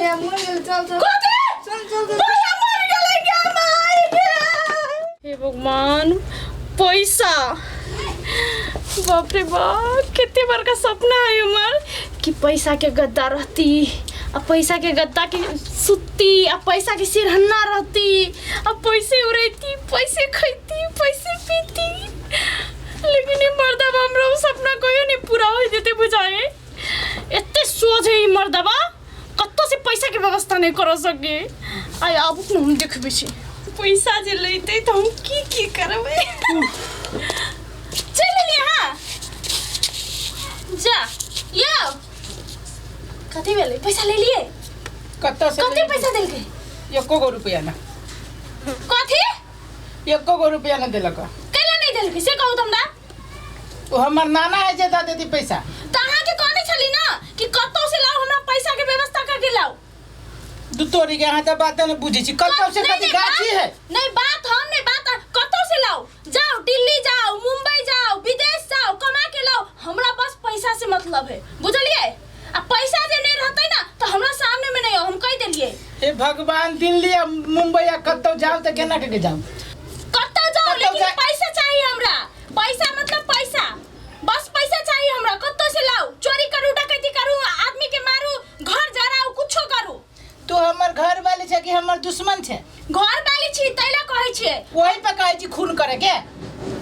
भैया मर गेल चल चल चल चल भैया मर गेलै क्या माय गे हे भगवान पैसा बाप रे बाप कितने बार का सपना है हमार कि पैसा के गद्दा रहती अब पैसा के गद्दा की सुत्ती अब पैसा की सिरहन्ना रहती अब पैसे उड़ती पैसे खैती पैसे पीती लेकिन ये मर्दबा हमरा वो सपना कोई नहीं पूरा हो देते बुझाए इतने सोच है मर्दबा कत्तो से पैसा के व्यवस्था नहीं कर सके आय अब हम देखबे छी पैसा जे लेते तो हम की करबे चल ले हां जा यो कथी भेलै पैसा ले लिए कत्तो से कते पैसा देल के 1 रुपया ना कथी 1 रुपया ना देलक कैला नहीं देल के से कहू हमरा वो हमर नाना है जे दा देती पैसा तहां के कहने छली ना कि कत्तो से लाओ हमरा पैसा के व्यवस्था करके लाओ दुतोरी के हां त बात न बुझी छी कत्तो से कथी गाछी है नहीं बात हम नहीं बात कत्तो से लाओ जाओ दिल्ली जाओ मुंबई जाओ विदेश जाओ कमा के लाओ हमरा बस पैसा से मतलब है बुझलिए अब पैसा जे नहीं रहते ना तो हमरा सामने में नहीं हो हम कह देलिए हे भगवान दिल्ली मुंबई या कत्तो जाओ त केना के जाओ कत्तो जाओ लेकिन पैसा चाहिए हमरा पैसा मतलब पैसा बस पैसा चाहिए हमरा कत्तो से लाओ चोरी करू डकैती करू आदमी के मारू घर जराऊ कुछो करू तो हमर घर वाली छे कि हमर दुश्मन छे घर वाली छी तैला कहै छिए वही पे कहै छी खून करे के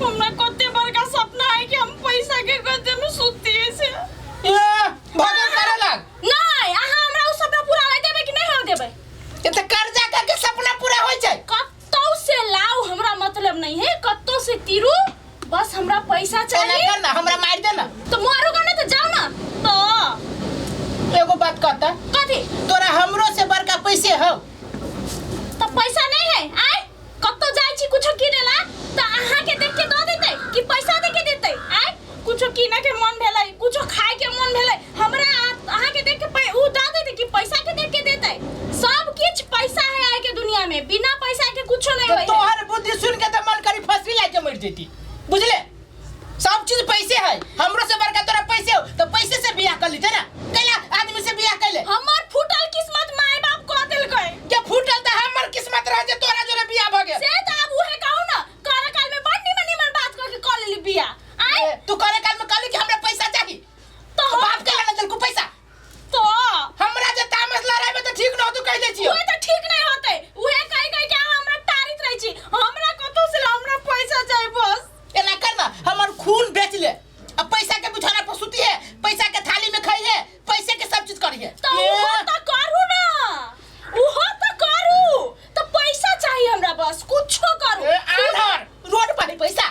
हमरा कते बड़का सपना है कि हम पैसा के गद्दे में सुतिए से भगल करे लग नहीं अहाँ हमरा उ सपना पूरा होय देबे कि नहीं हो देबे ये त कर्जा के सपना पूरा होय छै कत्तो से लाओ हमरा मतलब नहीं है कत्तो से तीरू बस हमरा पैसा चाहिए कर ना हमरा मार दे ना तो मारूगा ना तो जाओ ना तो एगो बात कहता कथी तोरा हमरो से बड़का पैसे हो तो पैसा नहीं है आय कत्तो जाय छी कुछो किनेला तो अहाँ के देख के दो देते कि पैसा दे के देते आय कुछो किने के मन भेलै कुछो खाए के मन भेलै हमरा अहाँ के देख के उ दा देते कि पैसा के देख के देते सब कुछ पैसा है आय के दुनिया में बिना पैसा के कुछो नहीं होय तोहर बुद्धि सुन के त मन करी फसरी लाके मर जेती बुझले सब चीज पैसे है हमरो से बड़का तोरा पैसे हो तो पैसे से बियाह कर लीते ना कैला आदमी से बियाह कैले हमर फुटल किस्मत माय बाप कह देलकै के फूटल त हमर किस्मत रह जे तोरा जोरे बियाह भ गेल से त अब उहे कहू ना करे काल में बड़ निमन बात कह के कर लेली बियाह आय तू करे काल में कहली कि हमरा पैसा चाहिए तो बाप के ना देलकू पैसा तो हमरा जे तामस लड़ाई में त ठीक न हो तू कह दे छियो उहे त ठीक नहीं होते उहे कह के हमरा तारित रही छी हमरा कतो से हमरा पैसा चाहिए बस एना करना हमर खून बेच ले अब पैसा के बिछौना पर सुती है पैसा के थाली में खाई है पैसे के सब चीज करी है तो उहो त करू ना उहो त करू तो पैसा चाहिए हमरा बस कुछो करू आधार रोड पर पैसा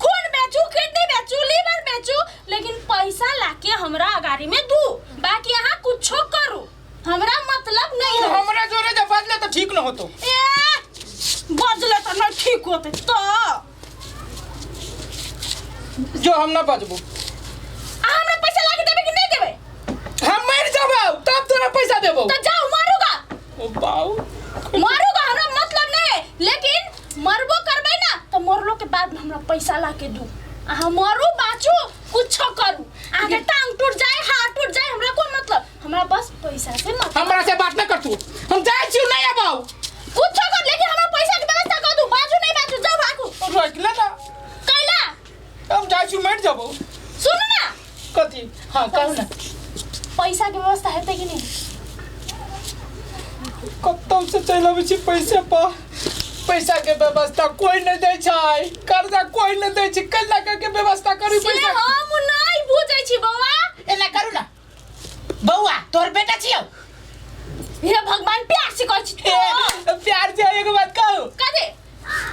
खून बेचू किडनी बेचू लीवर बेचू लेकिन पैसा लाके हमरा अगाड़ी में दू बाकी यहाँ कुछो करू हमरा मतलब नहीं है हमरा जोरे जब बदले तो ठीक न होतो बदले तो नहीं ठीक होते तो जो हम ना बजबू हमरा पैसा लाके देबे कि नहीं देबे हम मर जाबो तब तोरा पैसा देबो तो जाओ मारूगा ओ बाऊ मारूगा हमरा मतलब नहीं लेकिन मरबो करबे ना तो मरलो के बाद में हमरा पैसा लाके दू अहाँ मरू बाचू कुछो करू आगे टांग टूट जाए हाथ टूट जाए हमरा कोन मतलब हमरा बस पैसा से मतलब हमरा से बात न कर तू हम जाय छी नहीं आबाऊ कुछो कर लेकिन हमरा पैसा के व्यवस्था कर दू बाजू नहीं बाजू जाओ भागू रोक ले ना कैला हम जाय छी मर जाबो सुन ना कथी हां कहू ना पैसा के व्यवस्था हेतै कि नहीं कत्तो से चल आबै छी पैसा के व्यवस्था कोई नहीं दे छै कर्जा कोई नहीं दे छै कल्ला के व्यवस्था करू पैसा हम नहीं बुझै छी बौआ एना करू ना बौआ तोर बेटा छियो हे भगवान प्यार से कहै छी प्यार से एगो बात कहू कदे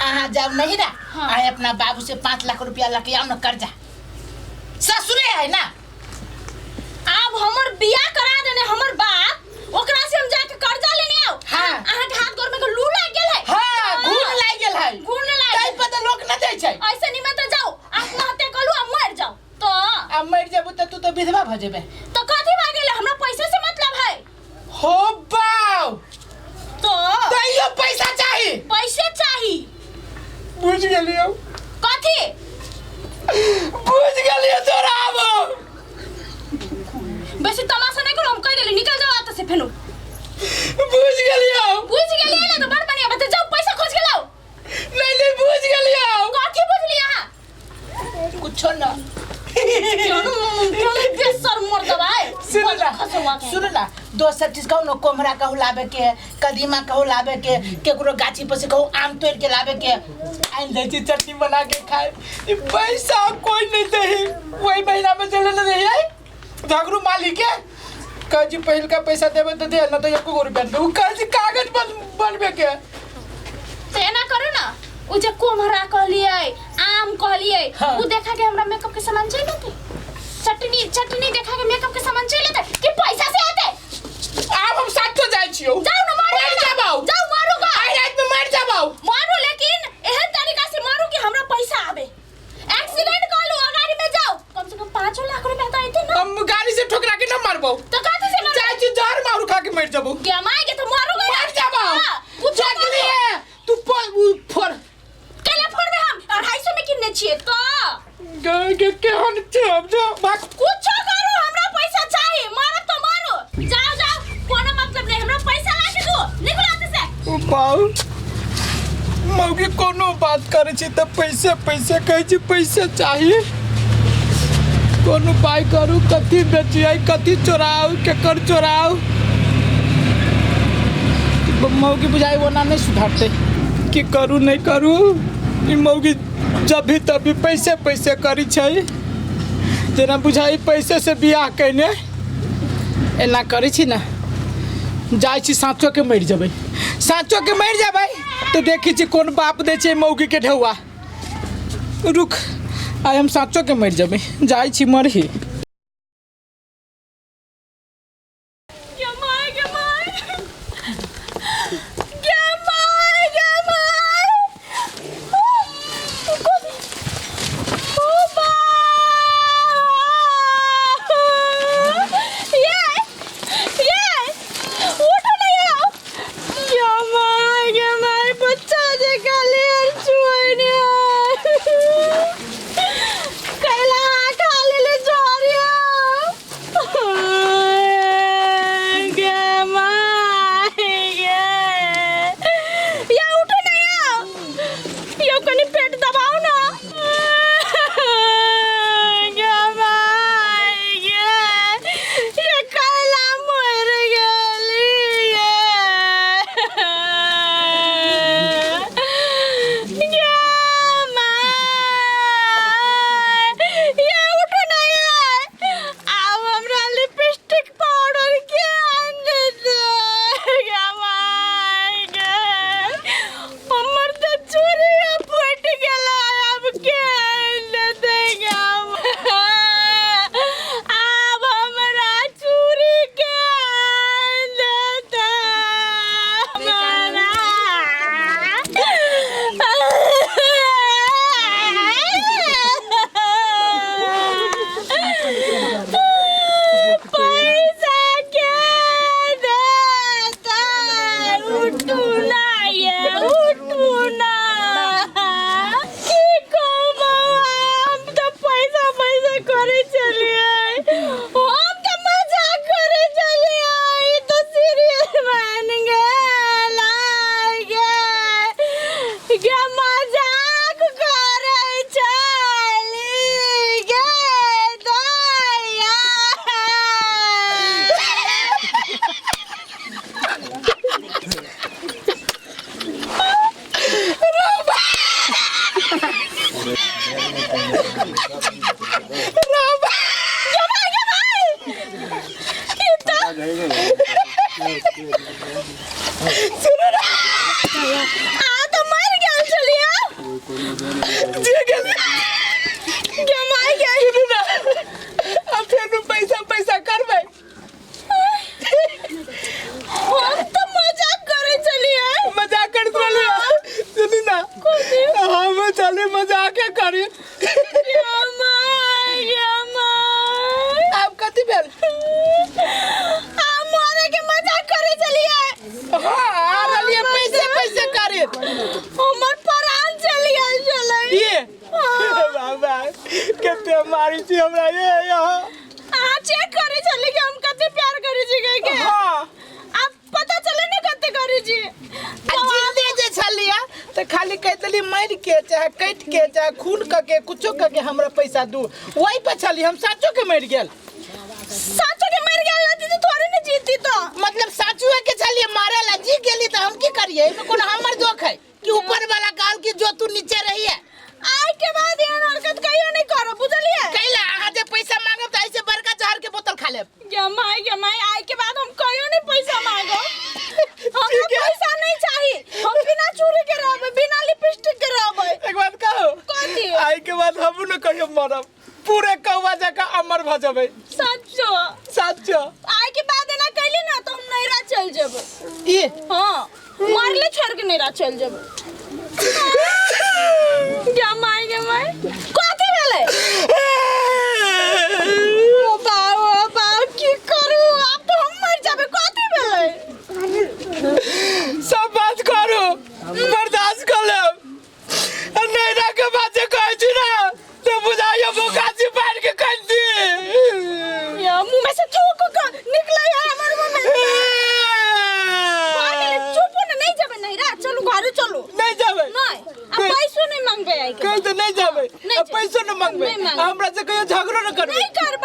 आहा जाओ नहीं ना आए अपना बाबू से 5 लाख रुपया लेके आओ ना कर्जा ससुरे है ना अब हमर बियाह करा देने हमर बाप ओकरा से हम जाके कर्जा लेने आओ हां अहाँ के हाथ गोर में लू लाग गेल है हां घून लाग गेल है घून लाग तै पता लोग न दे छै ऐसे नहीं मत जाओ आत्महत्या करू आ मर जाओ तो अब मर जेबू त तू तो विधवा भ जेबे तो कथि भ गेल हमरा पैसा से मतलब है हो बाऊ तो तैयो पैसा चाहिए पैसे चाहिए बुझ गेलियो कथि बुझ गेलियो तोरा अब बेसी तमाशा नहीं करो हम कह देली निकल जाओ आते से फेनु छोड़ ना सुन ना दोसर चीज कहू ना कोमरा कहू लाबे के कदीमा कहू लाबे के केकरो गाछी पर से कहू आम तोड़ के लाबे के आइन दे चटनी बना के खाए ई पैसा कोई नहीं दे वही महीना में चले ना दे झगड़ू मालिक के कह जी पहल का पैसा देबे तो दे ना तो 1 रुपया दे कह जी कागज बनबे के तेना करो ना उ जे कोमरा कहलिए आम कहलिए हाँ। उ देखा के हमरा मेकअप के सामान चाहिए थे चटनी देखा के मेकअप के सामान चाहिए थे कि पैसा से आते आप हम साथ तो जाई छियो जाओ ना मारो मर जाबो जाओ मारो का आई रात में मर जाबो मारो लेकिन एहन तरीका से मारो कि हमरा पैसा आवे एक्सीडेंट कर लो गाड़ी में जाओ कम से कम 5 लाख रुपया तो आते ना हम गाड़ी से ठोकरा के न मारबो तो काहे से मारो चाहे तू जहर मारू खा के मर जाबो क्या माएगे तो मारोगे मर जाबो कुछ चटनी है तू फोड़ केला फोड़ दे हम 250 में किनने छिए तो केहन छे अब जा बात कुछ करो हमरा पैसा चाहिए मारो तो मारो जाओ जाओ कोनो मतलब नहीं हमरा पैसा ला के दो निकल आते से ओ पाऊ मौगी कोनो बात करे छी त पैसे कहै छी पैसे चाहिए कोनो पाई करू कथी बेचियै कथी चोराऊ केकर चोराऊ मौगी बुझाई ओना नहीं सुधारते कि करू नहीं करू ई मौगी जब भी तभी पैसे करी छै जेना बुझाई पैसे से बियाह कैने एना करी छी ना जाई छी साँचो के मर जेबै तो देखी छी कौन बाप दे छै मौगी के ढौआ रुक आई हम साँचो के मर जेबै जाई छी मरही तो खाली कह दली मर के चाहे कट के चाहे खून के कुछो के हमरा पैसा दू वही पे चली हम साचो के मर गेल साचो के मर गेल ना दीदी थोड़ी ना जीती तो मतलब साचुए के चलिए मारे ला जी गेली तो हम की करिए इमे कोन हमर दोख है कि ऊपर वाला गाल की जो तू नीचे रही है आज के बाद ये हरकत कहियो नहीं करो बुझलिए कैला अहाँ जे पैसा मांगब त ऐसे बड़का जहर के बोतल खा लेब क्या माई आज के बाद हम कहियो नहीं पैसा मांगो हमको पैसा नहीं चाहिए हम बिना चूड़ी के रहबे बिना लिपस्टिक के रहबे एक बात कहो कथी आई के बाद हम न कहियो मरब पूरे कौवा जका अमर भ जबे सच्चो सच्चो आज के बाद ना कहली ना तो हम नैरा चल जेबे ये हां मारले छोड़ के नैरा चल जेबे क्या माई कथी भेलै ओ बाबू की करू अब तो हम मर जाबे कथी भेलै सब बात करो बर्दाश्त कर ले नैरा के बात से कह छी ना तो बुझाइयो बोकासी पार के कर दी या मुंह में से थूक निकले है हमर मुंह में चुप ना नहीं जाबे नैरा चलो घर चलो नहीं जाबे नहीं अब पैसो नहीं मांगबे आई कल तो नहीं जाबे नहीं अब पैसो न मांगबे नहीं मांगबे। हमरा से कहियो झगड़ो न करबे नहीं करबे